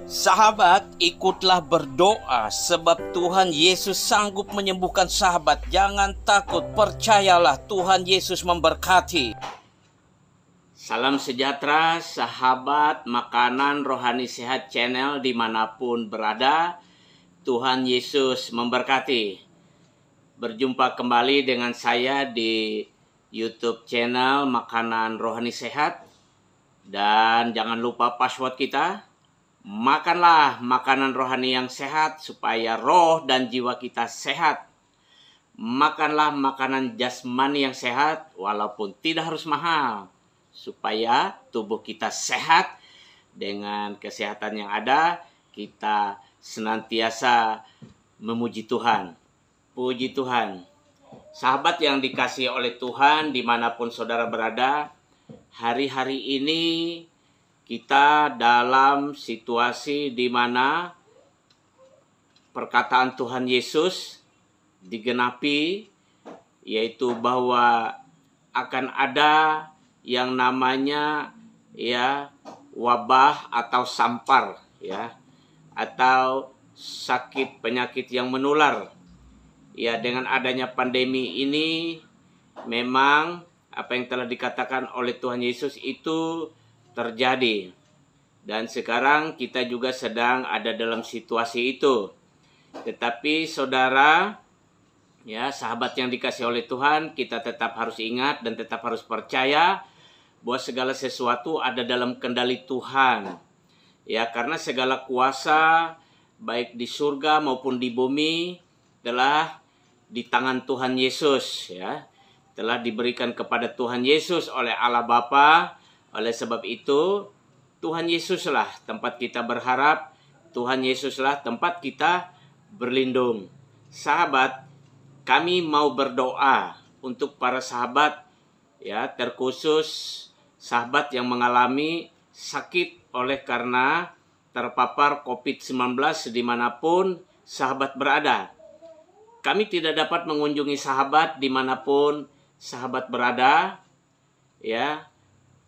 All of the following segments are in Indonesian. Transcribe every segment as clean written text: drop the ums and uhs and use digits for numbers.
Sahabat, ikutlah berdoa sebab Tuhan Yesus sanggup menyembuhkan sahabat. Jangan takut, percayalah Tuhan Yesus memberkati. Salam sejahtera sahabat Makanan Rohani Sehat Channel dimanapun berada. Tuhan Yesus memberkati. Berjumpa kembali dengan saya di YouTube channel Makanan Rohani Sehat. Dan jangan lupa password kita. Makanlah makanan rohani yang sehat supaya roh dan jiwa kita sehat. Makanlah makanan jasmani yang sehat walaupun tidak harus mahal. Supaya tubuh kita sehat. Dengan kesehatan yang ada, kita senantiasa memuji Tuhan. Puji Tuhan. Sahabat yang dikasihi oleh Tuhan dimanapun saudara berada, hari-hari ini kita dalam situasi di mana perkataan Tuhan Yesus digenapi, yaitu bahwa akan ada yang namanya wabah atau sampar, atau sakit penyakit yang menular. Dengan adanya pandemi ini memang apa yang telah dikatakan oleh Tuhan Yesus itu terjadi. Dan sekarang kita juga sedang ada dalam situasi itu. Tetapi saudara, sahabat yang dikasihi oleh Tuhan, kita tetap harus ingat dan tetap harus percaya bahwa segala sesuatu ada dalam kendali Tuhan. Karena segala kuasa baik di surga maupun di bumi telah di tangan Tuhan Yesus, telah diberikan kepada Tuhan Yesus oleh Allah Bapa. Oleh sebab itu, Tuhan Yesuslah tempat kita berharap, Tuhan Yesuslah tempat kita berlindung. Sahabat, kami mau berdoa untuk para sahabat, terkhusus sahabat yang mengalami sakit oleh karena terpapar COVID-19 dimanapun sahabat berada. Kami tidak dapat mengunjungi sahabat dimanapun sahabat berada,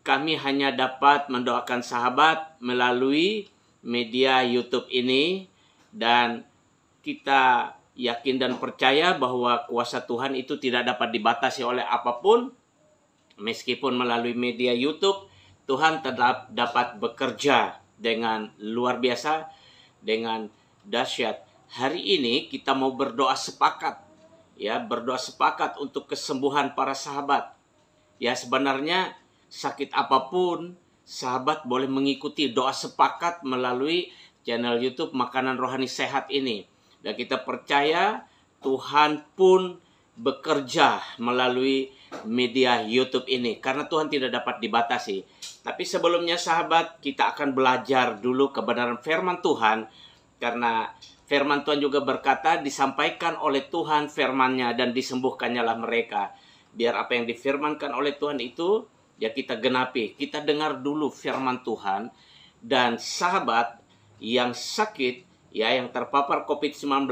Kami hanya dapat mendoakan sahabat melalui media YouTube ini. Dan kita yakin dan percaya bahwa kuasa Tuhan itu tidak dapat dibatasi oleh apapun. Meskipun melalui media YouTube, Tuhan tetap dapat bekerja dengan luar biasa, dengan dahsyat. Hari ini kita mau berdoa sepakat. Berdoa sepakat untuk kesembuhan para sahabat. Sebenarnya sakit apapun, sahabat boleh mengikuti doa sepakat melalui channel YouTube Makanan Rohani Sehat ini. Dan kita percaya Tuhan pun bekerja melalui media YouTube ini. Karena Tuhan tidak dapat dibatasi. Tapi sebelumnya sahabat, kita akan belajar dulu kebenaran firman Tuhan. Karena firman Tuhan juga berkata, disampaikan oleh Tuhan firman-Nya dan disembuhkannya lah mereka. Biar apa yang difirmankan oleh Tuhan itu kita genapi. Kita dengar dulu firman Tuhan. Dan sahabat yang sakit, yang terpapar COVID-19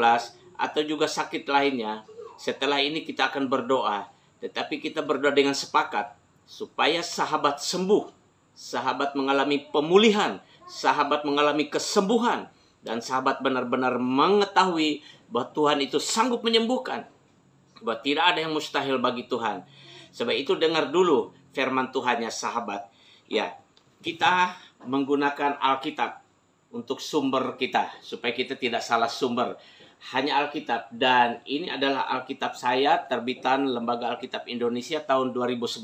atau juga sakit lainnya, setelah ini kita akan berdoa. Tetapi kita berdoa dengan sepakat supaya sahabat sembuh, sahabat mengalami pemulihan, sahabat mengalami kesembuhan, dan sahabat benar-benar mengetahui bahwa Tuhan itu sanggup menyembuhkan, bahwa tidak ada yang mustahil bagi Tuhan. Sebab itu dengar dulu firman Tuhannya sahabat. Kita menggunakan Alkitab untuk sumber kita, supaya kita tidak salah sumber. Hanya Alkitab. Dan ini adalah Alkitab saya, terbitan Lembaga Alkitab Indonesia tahun 2011.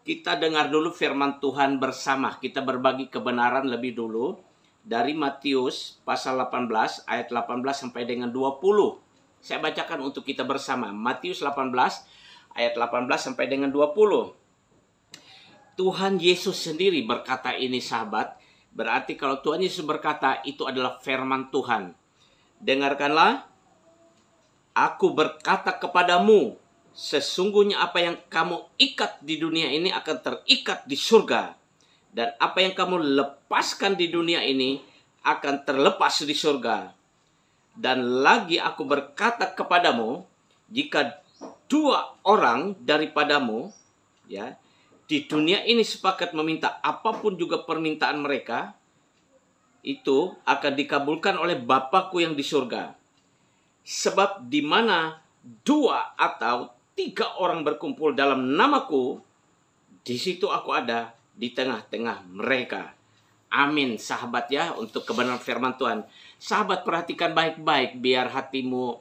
Kita dengar dulu firman Tuhan bersama. Kita berbagi kebenaran lebih dulu. Dari Matius pasal 18, ayat 18 sampai dengan 20. Saya bacakan untuk kita bersama. Matius 18, ayat 18 sampai dengan 20. Tuhan Yesus sendiri berkata ini sahabat. Berarti kalau Tuhan Yesus berkata, itu adalah firman Tuhan. Dengarkanlah. Aku berkata kepadamu, sesungguhnya apa yang kamu ikat di dunia ini akan terikat di surga. Dan apa yang kamu lepaskan di dunia ini akan terlepas di surga. Dan lagi aku berkata kepadamu, jika dua orang daripadamu, di dunia ini sepakat meminta apapun juga permintaan mereka, itu akan dikabulkan oleh Bapakku yang di surga. Sebab di mana 2 atau 3 orang berkumpul dalam namaku, di situ aku ada di tengah-tengah mereka. Amin, sahabat ya, untuk kebenaran firman Tuhan. Sahabat, perhatikan baik-baik biar hatimu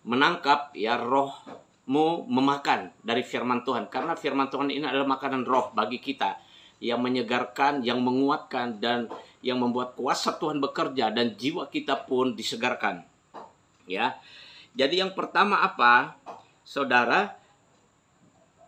menangkap ya, rohmu memakan dari firman Tuhan. Karena firman Tuhan ini adalah makanan roh bagi kita, yang menyegarkan, yang menguatkan, dan yang membuat kuasa Tuhan bekerja, dan jiwa kita pun disegarkan. Ya. Jadi yang pertama apa? Saudara,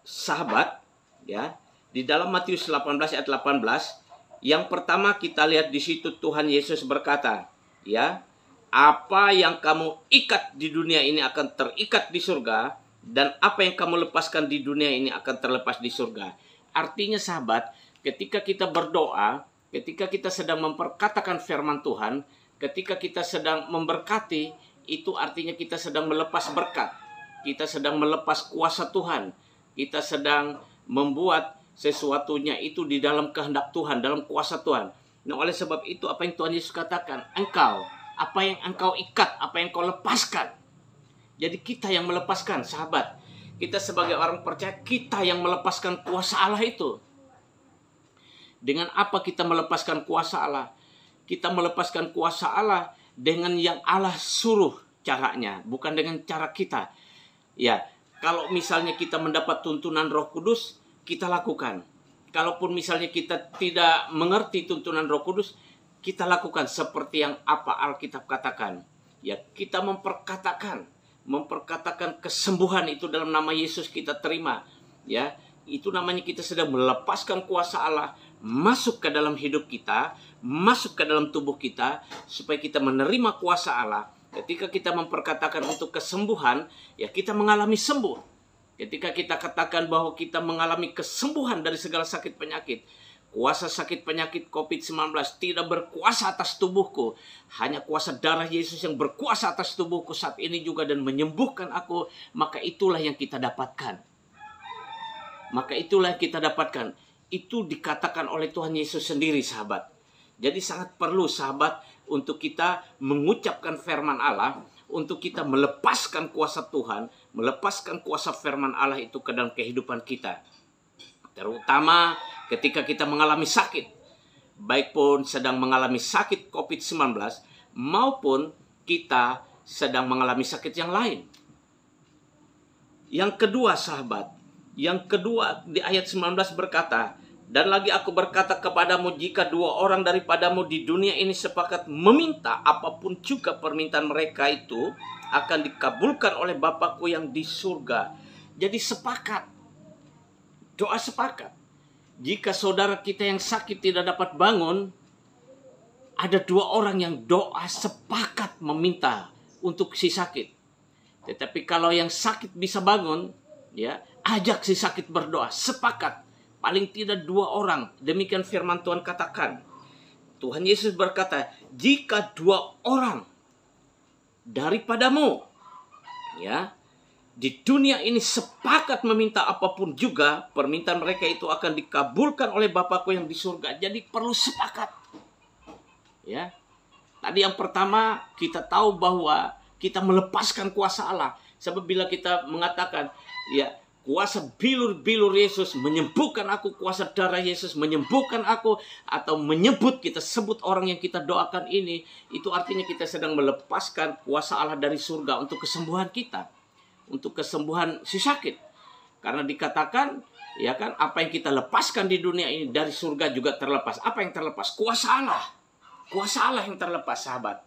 sahabat, ya. Di dalam Matius 18 ayat 18, yang pertama kita lihat di situ Tuhan Yesus berkata, ya, apa yang kamu ikat di dunia ini akan terikat di surga, dan apa yang kamu lepaskan di dunia ini akan terlepas di surga. Artinya sahabat, ketika kita berdoa, ketika kita sedang memperkatakan firman Tuhan, ketika kita sedang memberkati, itu artinya kita sedang melepas berkat, kita sedang melepas kuasa Tuhan, kita sedang membuat sesuatunya itu di dalam kehendak Tuhan, dalam kuasa Tuhan. Nah, oleh sebab itu apa yang Tuhan Yesus katakan, engkau, apa yang engkau ikat, apa yang kau lepaskan. Jadi kita yang melepaskan, sahabat. Kita sebagai orang percaya, kita yang melepaskan kuasa Allah itu. Dengan apa kita melepaskan kuasa Allah? Kita melepaskan kuasa Allah dengan yang Allah suruh caranya, bukan dengan cara kita. Ya, kalau misalnya kita mendapat tuntunan Roh Kudus, kita lakukan. Kalaupun misalnya kita tidak mengerti tuntunan Roh Kudus, kita lakukan seperti yang apa Alkitab katakan. Ya, kita memperkatakan kesembuhan itu dalam nama Yesus kita terima. Ya, itu namanya kita sedang melepaskan kuasa Allah masuk ke dalam hidup kita, masuk ke dalam tubuh kita, supaya kita menerima kuasa Allah. Ketika kita memperkatakan untuk kesembuhan, ya kita mengalami sembuh. Ketika kita katakan bahwa kita mengalami kesembuhan dari segala sakit penyakit, kuasa sakit penyakit COVID-19 tidak berkuasa atas tubuhku. Hanya kuasa darah Yesus yang berkuasa atas tubuhku saat ini juga dan menyembuhkan aku. Maka itulah yang kita dapatkan. Maka itulah yang kita dapatkan. Itu dikatakan oleh Tuhan Yesus sendiri, sahabat. Jadi sangat perlu, sahabat, untuk kita mengucapkan firman Allah, untuk kita melepaskan kuasa Tuhan, melepaskan kuasa firman Allah itu ke dalam kehidupan kita. Terutama ketika kita mengalami sakit, baik pun sedang mengalami sakit COVID-19, maupun kita sedang mengalami sakit yang lain. Yang kedua, sahabat, yang kedua di ayat 19 berkata, dan lagi aku berkata kepadamu, jika 2 orang daripadamu di dunia ini sepakat meminta apapun juga permintaan mereka itu akan dikabulkan oleh Bapakku yang di surga. Jadi sepakat. Doa sepakat. Jika saudara kita yang sakit tidak dapat bangun, ada 2 orang yang doa sepakat meminta untuk si sakit. Tetapi kalau yang sakit bisa bangun, ya, ajak si sakit berdoa, sepakat. Paling tidak 2 orang. Demikian firman Tuhan katakan. Tuhan Yesus berkata, jika 2 orang daripadamu, ya, di dunia ini sepakat meminta apapun juga, permintaan mereka itu akan dikabulkan oleh Bapakku yang di surga. Jadi perlu sepakat. Ya. Tadi yang pertama kita tahu bahwa kita melepaskan kuasa Allah. Sebab bila kita mengatakan, ya, kuasa bilur-bilur Yesus menyembuhkan aku, kuasa darah Yesus menyembuhkan aku, atau menyebut, kita sebut orang yang kita doakan ini, itu artinya kita sedang melepaskan kuasa Allah dari surga untuk kesembuhan kita, untuk kesembuhan si sakit. Karena dikatakan, ya kan, apa yang kita lepaskan di dunia ini dari surga juga terlepas. Apa yang terlepas? Kuasa Allah. Kuasa Allah yang terlepas, sahabat.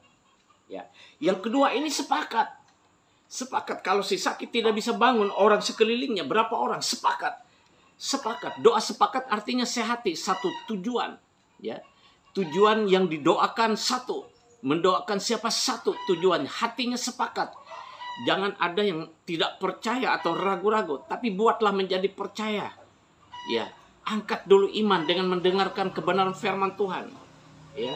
Ya. Yang kedua ini sepakat. Sepakat kalau si sakit tidak bisa bangun, orang sekelilingnya berapa orang sepakat. Sepakat. Doa sepakat artinya sehati, satu tujuan, ya. Tujuan yang didoakan satu, mendoakan siapa satu tujuan, hatinya sepakat. Jangan ada yang tidak percaya atau ragu-ragu, tapi buatlah menjadi percaya. Ya, angkat dulu iman dengan mendengarkan kebenaran firman Tuhan, ya.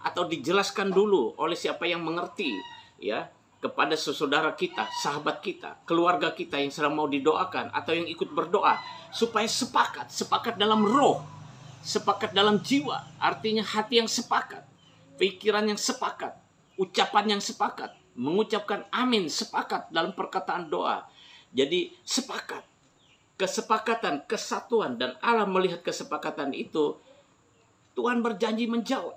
Atau dijelaskan dulu oleh siapa yang mengerti, ya, kepada saudara kita, sahabat kita, keluarga kita yang sedang mau didoakan atau yang ikut berdoa, supaya sepakat dalam roh, sepakat dalam jiwa, artinya hati yang sepakat. pikiran yang sepakat, ucapan yang sepakat, mengucapkan amin sepakat dalam perkataan doa. Jadi sepakat, kesepakatan, kesatuan, dan Allah melihat kesepakatan itu, Tuhan berjanji menjawab.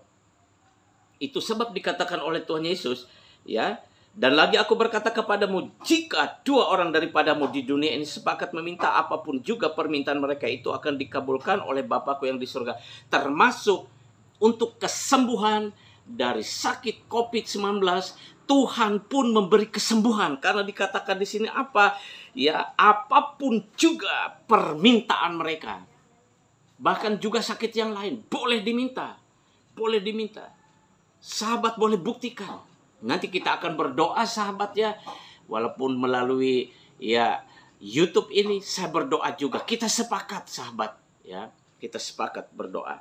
Itu sebab dikatakan oleh Tuhan Yesus, ya. Dan lagi aku berkata kepadamu, jika 2 orang daripadamu di dunia ini sepakat meminta apapun juga permintaan mereka itu akan dikabulkan oleh Bapakku yang di surga. Termasuk untuk kesembuhan dari sakit COVID-19, Tuhan pun memberi kesembuhan. Karena dikatakan di sini apa? Ya, apapun juga permintaan mereka. Bahkan juga sakit yang lain boleh diminta. Boleh diminta. Sahabat boleh buktikan. Nanti kita akan berdoa sahabat ya. Walaupun melalui ya YouTube ini saya berdoa juga. Kita sepakat sahabat ya. Kita sepakat berdoa.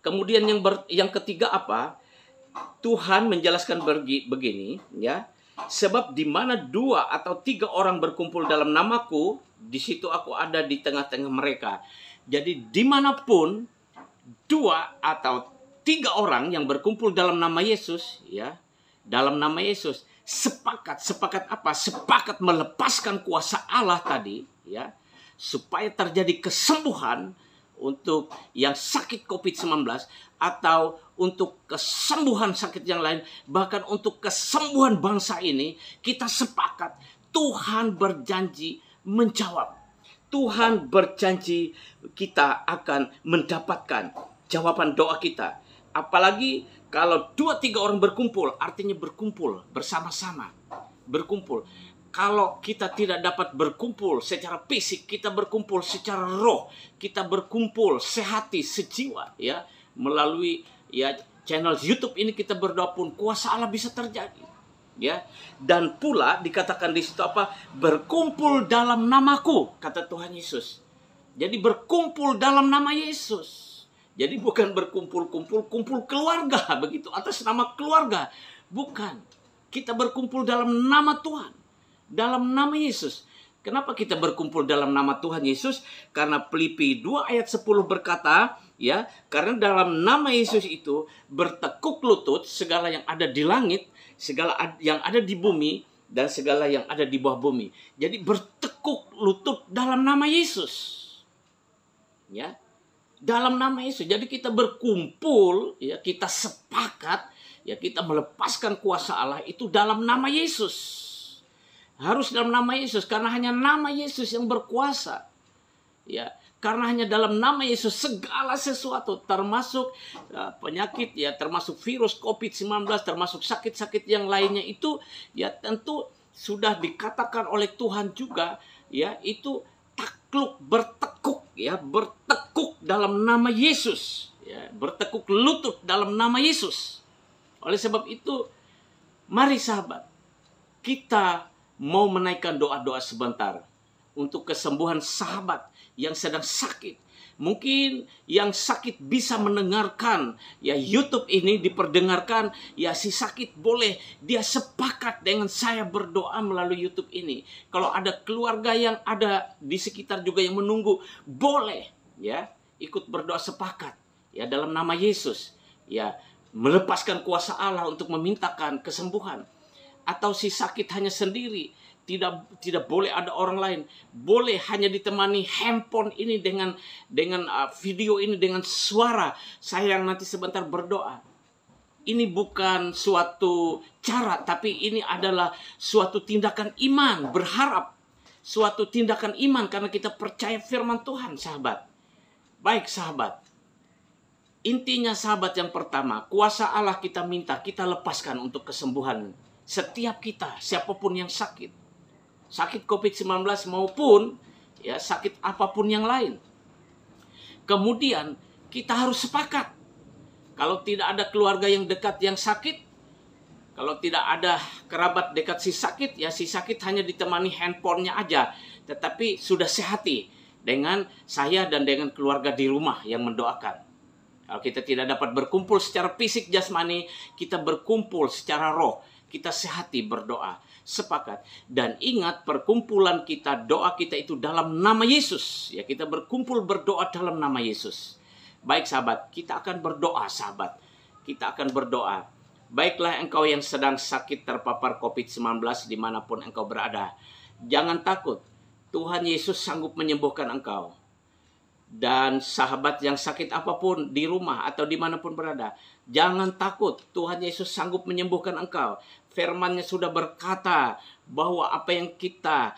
Kemudian yang ketiga apa? Tuhan menjelaskan begini ya. Sebab di mana 2 atau 3 orang berkumpul dalam namaku, di situ aku ada di tengah-tengah mereka. Jadi dimanapun 2 atau 3 orang yang berkumpul dalam nama Yesus ya. Dalam nama Yesus sepakat apa? Sepakat melepaskan kuasa Allah tadi ya, supaya terjadi kesembuhan untuk yang sakit COVID-19 atau untuk kesembuhan sakit yang lain, bahkan untuk kesembuhan bangsa ini. Kita sepakat Tuhan berjanji menjawab. Tuhan berjanji kita akan mendapatkan jawaban doa kita. Apalagi kalau 2-3 orang berkumpul, artinya berkumpul bersama-sama. Berkumpul. Kalau kita tidak dapat berkumpul secara fisik, kita berkumpul secara roh. Kita berkumpul sehati, sejiwa. Ya, melalui ya channel YouTube ini kita berdoa pun kuasa Allah bisa terjadi. Ya, dan pula dikatakan di situ apa? Berkumpul dalam namaku, kata Tuhan Yesus. Jadi berkumpul dalam nama Yesus. Jadi bukan berkumpul keluarga begitu atas nama keluarga. Bukan. Kita berkumpul dalam nama Tuhan. Dalam nama Yesus. Kenapa kita berkumpul dalam nama Tuhan Yesus? Karena Filipi 2 ayat 10 berkata, ya, karena dalam nama Yesus itu bertekuk lutut segala yang ada di langit, segala yang ada di bumi, dan segala yang ada di bawah bumi. Jadi bertekuk lutut dalam nama Yesus. Ya. Dalam nama Yesus. Jadi kita berkumpul, ya, kita sepakat, ya, kita melepaskan kuasa Allah itu dalam nama Yesus. Harus dalam nama Yesus, karena hanya nama Yesus yang berkuasa. Ya, karena hanya dalam nama Yesus segala sesuatu, termasuk penyakit, ya, termasuk virus COVID-19, termasuk sakit-sakit yang lainnya itu, ya, tentu sudah dikatakan oleh Tuhan juga, ya, itu takluk, bertekuk, ya, bertekuk dalam nama Yesus, ya, bertekuk lutut dalam nama Yesus. Oleh sebab itu, mari sahabat, kita mau menaikkan doa-doa sebentar untuk kesembuhan sahabat yang sedang sakit. Mungkin yang sakit bisa mendengarkan ya YouTube ini diperdengarkan, ya si sakit boleh dia sepakat dengan saya berdoa melalui YouTube ini. Kalau ada keluarga yang ada di sekitar juga yang menunggu, boleh ya ikut berdoa sepakat ya dalam nama Yesus, ya melepaskan kuasa Allah untuk memintakan kesembuhan. Atau si sakit hanya sendiri, tidak boleh ada orang lain, boleh hanya ditemani handphone ini dengan video ini, dengan suara saya yang nanti sebentar berdoa. Ini bukan suatu cara, tapi ini adalah suatu tindakan iman, berharap suatu tindakan iman karena kita percaya firman Tuhan, sahabat. Baik sahabat, intinya sahabat yang pertama, kuasa Allah kita minta, kita lepaskan untuk kesembuhan setiap kita, siapapun yang sakit. Sakit COVID-19 maupun ya sakit apapun yang lain. Kemudian kita harus sepakat. Kalau tidak ada keluarga yang dekat yang sakit, kalau tidak ada kerabat dekat si sakit, ya si sakit hanya ditemani handphonenya aja. Tetapi sudah sehati dengan saya dan dengan keluarga di rumah yang mendoakan. Kalau kita tidak dapat berkumpul secara fisik jasmani, kita berkumpul secara roh. Kita sehati berdoa, sepakat. Dan ingat, perkumpulan kita, doa kita itu dalam nama Yesus. Ya, kita berkumpul berdoa dalam nama Yesus. Baik sahabat, kita akan berdoa sahabat. kita akan berdoa. Baiklah engkau yang sedang sakit terpapar COVID-19 dimanapun engkau berada. Jangan takut, Tuhan Yesus sanggup menyembuhkan engkau. Dan sahabat yang sakit apapun di rumah atau dimanapun berada, jangan takut, Tuhan Yesus sanggup menyembuhkan engkau. Firman-Nya sudah berkata bahwa apa yang kita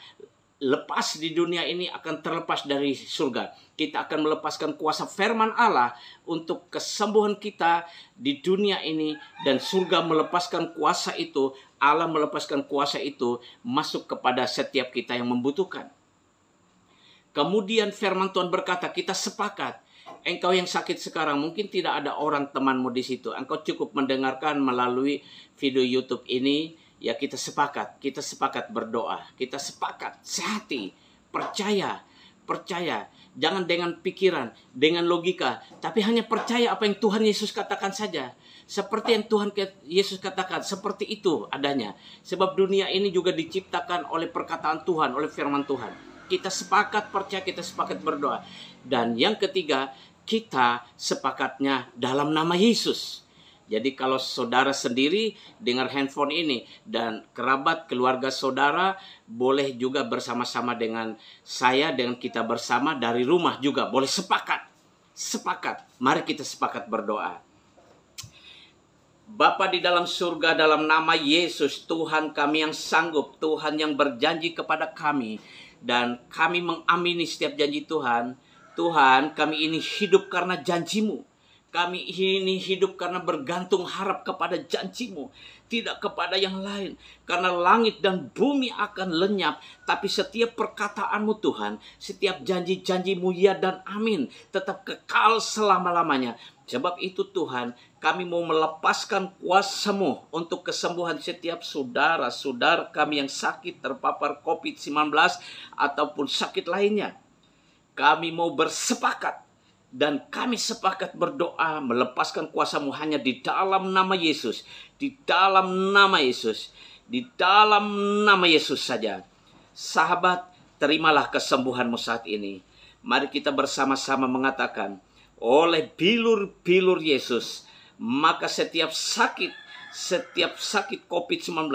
lepas di dunia ini akan terlepas dari surga. Kita akan melepaskan kuasa firman Allah untuk kesembuhan kita di dunia ini, dan surga melepaskan kuasa itu, Allah melepaskan kuasa itu masuk kepada setiap kita yang membutuhkan. Kemudian firman Tuhan berkata, kita sepakat. Engkau yang sakit sekarang, mungkin tidak ada orang temanmu di situ. Engkau cukup mendengarkan melalui video YouTube ini. Ya, kita sepakat berdoa. Kita sepakat sehati, percaya. Jangan dengan pikiran, dengan logika, tapi hanya percaya apa yang Tuhan Yesus katakan saja. Seperti yang Tuhan Yesus katakan, seperti itu adanya. Sebab dunia ini juga diciptakan oleh perkataan Tuhan, oleh firman Tuhan. Kita sepakat percaya, kita sepakat berdoa. Dan yang ketiga, kita sepakatnya dalam nama Yesus. Jadi kalau saudara sendiri dengar handphone ini dan kerabat keluarga saudara, boleh juga bersama-sama dengan saya, dengan kita bersama dari rumah juga. Boleh sepakat. Mari kita sepakat berdoa. Bapa di dalam surga, dalam nama Yesus, Tuhan kami yang sanggup, Tuhan yang berjanji kepada kami, dan kami mengamini setiap janji Tuhan. Tuhan, kami ini hidup karena janji-Mu. Kami ini hidup karena bergantung harap kepada janji-Mu, tidak kepada yang lain. Karena langit dan bumi akan lenyap, tapi setiap perkataan-Mu Tuhan, setiap janji-janji-Mu ya dan amin, tetap kekal selama-lamanya. Sebab itu Tuhan, kami mau melepaskan kuasa-Mu untuk kesembuhan setiap saudara-saudara kami yang sakit terpapar COVID-19 ataupun sakit lainnya. Kami mau bersepakat dan kami sepakat berdoa melepaskan kuasa-Mu hanya di dalam nama Yesus. Di dalam nama Yesus. Di dalam nama Yesus saja. Sahabat, terimalah kesembuhan-Mu saat ini. Mari kita bersama-sama mengatakan, oleh bilur-bilur Yesus, maka setiap sakit COVID-19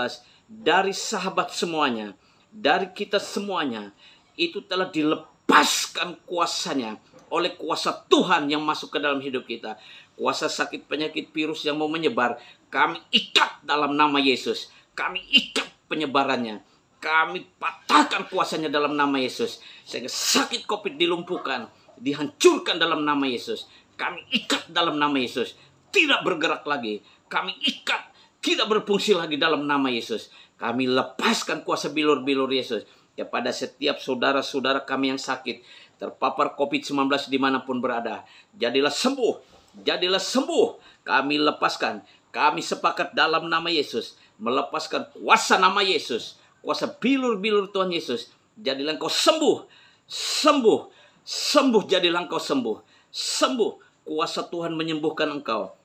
dari sahabat semuanya, dari kita semuanya, itu telah dilepaskan kuasanya oleh kuasa Tuhan yang masuk ke dalam hidup kita. Kuasa sakit penyakit virus yang mau menyebar, kami ikat dalam nama Yesus. Kami ikat penyebarannya. Kami patahkan kuasanya dalam nama Yesus. Sehingga sakit COVID dilumpuhkan, dihancurkan dalam nama Yesus. Kami ikat dalam nama Yesus. Tidak bergerak lagi. Kami ikat, tidak berfungsi lagi dalam nama Yesus. Kami lepaskan kuasa bilur-bilur Yesus kepada setiap saudara-saudara kami yang sakit, terpapar COVID-19 dimanapun berada. Jadilah sembuh. Jadilah sembuh. Kami lepaskan. Kami sepakat dalam nama Yesus. Melepaskan kuasa nama Yesus. Kuasa bilur-bilur Tuhan Yesus. Jadilah engkau sembuh. Sembuh, jadilah engkau sembuh. Sembuh, kuasa Tuhan menyembuhkan engkau.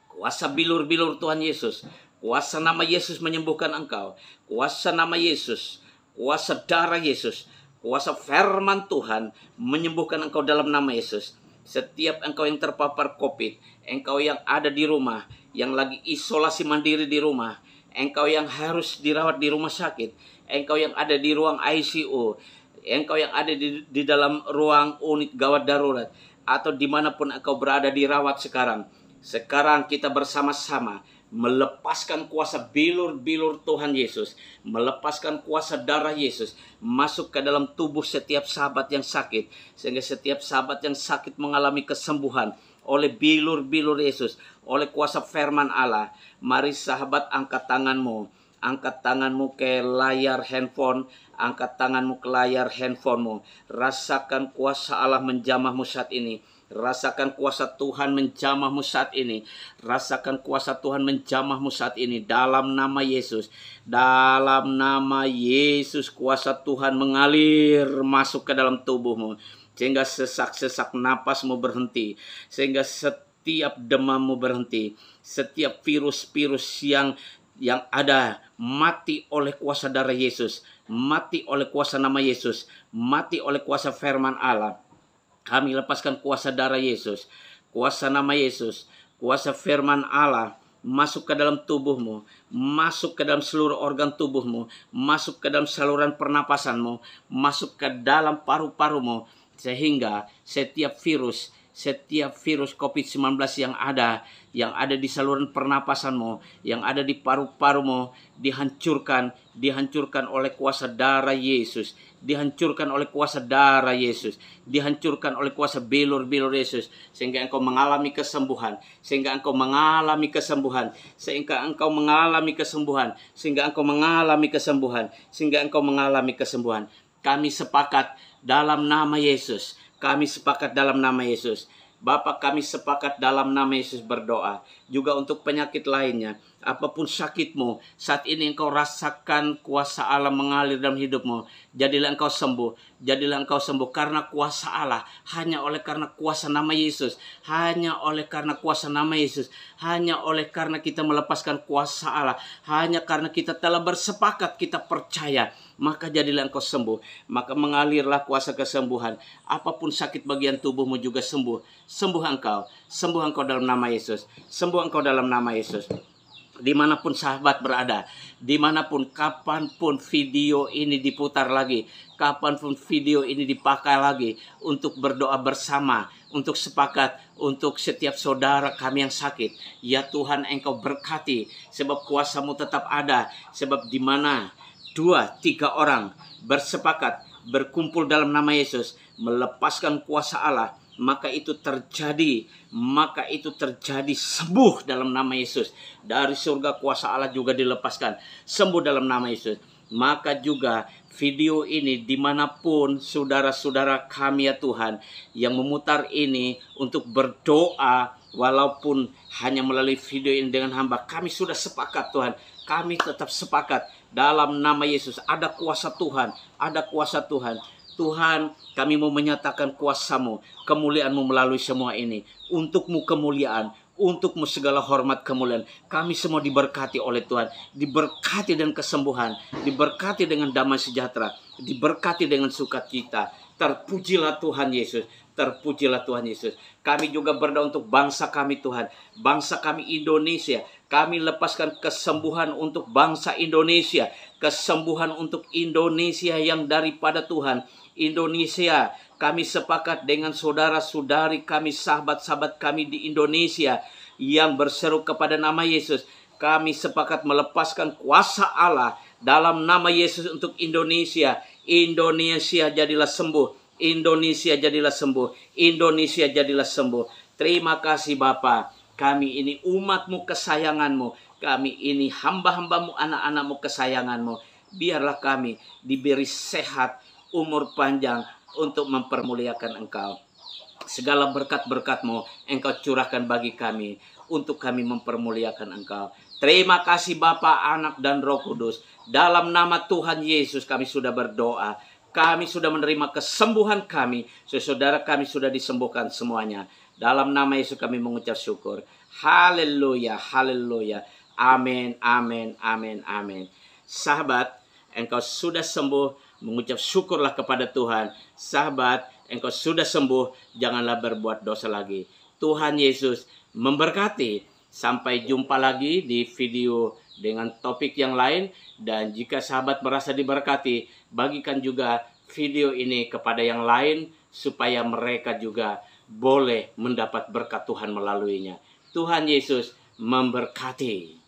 Kuasa bilur-bilur Tuhan Yesus. Kuasa nama Yesus menyembuhkan engkau. Kuasa nama Yesus. Kuasa darah Yesus. Kuasa firman Tuhan menyembuhkan engkau dalam nama Yesus. Setiap engkau yang terpapar COVID, engkau yang ada di rumah, yang lagi isolasi mandiri di rumah, engkau yang harus dirawat di rumah sakit, engkau yang ada di ruang ICU, engkau yang ada di dalam ruang unit gawat darurat, atau dimanapun engkau berada dirawat sekarang. Sekarang kita bersama-sama melepaskan kuasa bilur-bilur Tuhan Yesus, melepaskan kuasa darah Yesus masuk ke dalam tubuh setiap sahabat yang sakit, sehingga setiap sahabat yang sakit mengalami kesembuhan oleh bilur-bilur Yesus, oleh kuasa firman Allah. Mari sahabat, angkat tanganmu ke layar handphone, angkat tanganmu ke layar handphonemu. Rasakan kuasa Allah menjamahmu saat ini. Rasakan kuasa Tuhan menjamahmu saat ini. Rasakan kuasa Tuhan menjamahmu saat ini. Dalam nama Yesus. Dalam nama Yesus, kuasa Tuhan mengalir masuk ke dalam tubuhmu. Sehingga sesak-sesak napasmu berhenti. Sehingga setiap demammu berhenti. Setiap virus-virus yang ada mati oleh kuasa darah Yesus. Mati oleh kuasa nama Yesus. Mati oleh kuasa firman Allah. Kami lepaskan kuasa darah Yesus, kuasa nama Yesus, kuasa firman Allah masuk ke dalam tubuhmu, masuk ke dalam seluruh organ tubuhmu, masuk ke dalam saluran pernapasanmu, masuk ke dalam paru-parumu, sehingga setiap virus COVID-19 yang ada di saluran pernapasanmu, yang ada di paru-parumu, dihancurkan oleh kuasa darah Yesus, dihancurkan oleh kuasa darah Yesus, dihancurkan oleh kuasa bilur-bilur Yesus, sehingga engkau mengalami kesembuhan, sehingga engkau mengalami kesembuhan, sehingga engkau mengalami kesembuhan, sehingga engkau mengalami kesembuhan, sehingga engkau mengalami kesembuhan. Kami sepakat dalam nama Yesus. Kami sepakat dalam nama Yesus. Bapa, kami sepakat dalam nama Yesus berdoa. Juga untuk penyakit lainnya. Apapun sakitmu, saat ini engkau rasakan kuasa Allah mengalir dalam hidupmu. Jadilah engkau sembuh. Jadilah engkau sembuh karena kuasa Allah. Hanya oleh karena kuasa nama Yesus. Hanya oleh karena kuasa nama Yesus. Hanya oleh karena kita melepaskan kuasa Allah. Hanya karena kita telah bersepakat, kita percaya. Maka jadilah engkau sembuh. Maka mengalirlah kuasa kesembuhan. Apapun sakit bagian tubuhmu juga sembuh. Sembuh engkau. Sembuh engkau dalam nama Yesus. Sembuh engkau dalam nama Yesus. Dimanapun sahabat berada, dimanapun, kapanpun video ini diputar lagi, kapanpun video ini dipakai lagi untuk berdoa bersama, untuk sepakat, untuk setiap saudara kami yang sakit. Ya Tuhan, engkau berkati, sebab kuasa-Mu tetap ada, sebab di mana 2-3 orang bersepakat, berkumpul dalam nama Yesus, melepaskan kuasa Allah, maka itu terjadi sembuh dalam nama Yesus. Dari surga kuasa Allah juga dilepaskan, sembuh dalam nama Yesus. Maka juga video ini dimanapun saudara-saudara kami ya Tuhan, yang memutar ini untuk berdoa, walaupun hanya melalui video ini dengan hamba, kami sudah sepakat Tuhan. Kami tetap sepakat dalam nama Yesus. Ada kuasa Tuhan, ada kuasa Tuhan. Tuhan, kami mau menyatakan kuasa-Mu, kemuliaan-Mu melalui semua ini. Untuk-Mu kemuliaan, untuk-Mu segala hormat kemuliaan. Kami semua diberkati oleh Tuhan, diberkati dengan kesembuhan, diberkati dengan damai sejahtera, diberkati dengan sukacita. Terpujilah Tuhan Yesus, terpujilah Tuhan Yesus. Kami juga berdoa untuk bangsa kami Tuhan, bangsa kami Indonesia. Kami lepaskan kesembuhan untuk bangsa Indonesia, kesembuhan untuk Indonesia yang daripada Tuhan. Indonesia, kami sepakat dengan saudara-saudari kami, sahabat-sahabat kami di Indonesia yang berseru kepada nama Yesus. Kami sepakat melepaskan kuasa Allah dalam nama Yesus untuk Indonesia. Indonesia jadilah sembuh. Indonesia jadilah sembuh. Indonesia jadilah sembuh. Terima kasih Bapa. Kami ini umat-Mu kesayangan-Mu. Kami ini hamba-hamba-Mu, anak-anak-Mu kesayangan-Mu. Biarlah kami diberi sehat, umur panjang untuk mempermuliakan Engkau. Segala berkat-berkat-Mu Engkau curahkan bagi kami, untuk kami mempermuliakan Engkau. Terima kasih Bapa, Anak, dan Roh Kudus. Dalam nama Tuhan Yesus kami sudah berdoa. Kami sudah menerima kesembuhan kami. Saudara kami sudah disembuhkan semuanya. Dalam nama Yesus kami mengucap syukur. Haleluya, haleluya. Amin, amin, amin, amin. Sahabat, engkau sudah sembuh. Mengucap syukurlah kepada Tuhan. Sahabat, engkau sudah sembuh. Janganlah berbuat dosa lagi. Tuhan Yesus memberkati. Sampai jumpa lagi di video dengan topik yang lain. Dan jika sahabat merasa diberkati, bagikan juga video ini kepada yang lain, supaya mereka juga boleh mendapat berkat Tuhan melaluinya. Tuhan Yesus memberkati.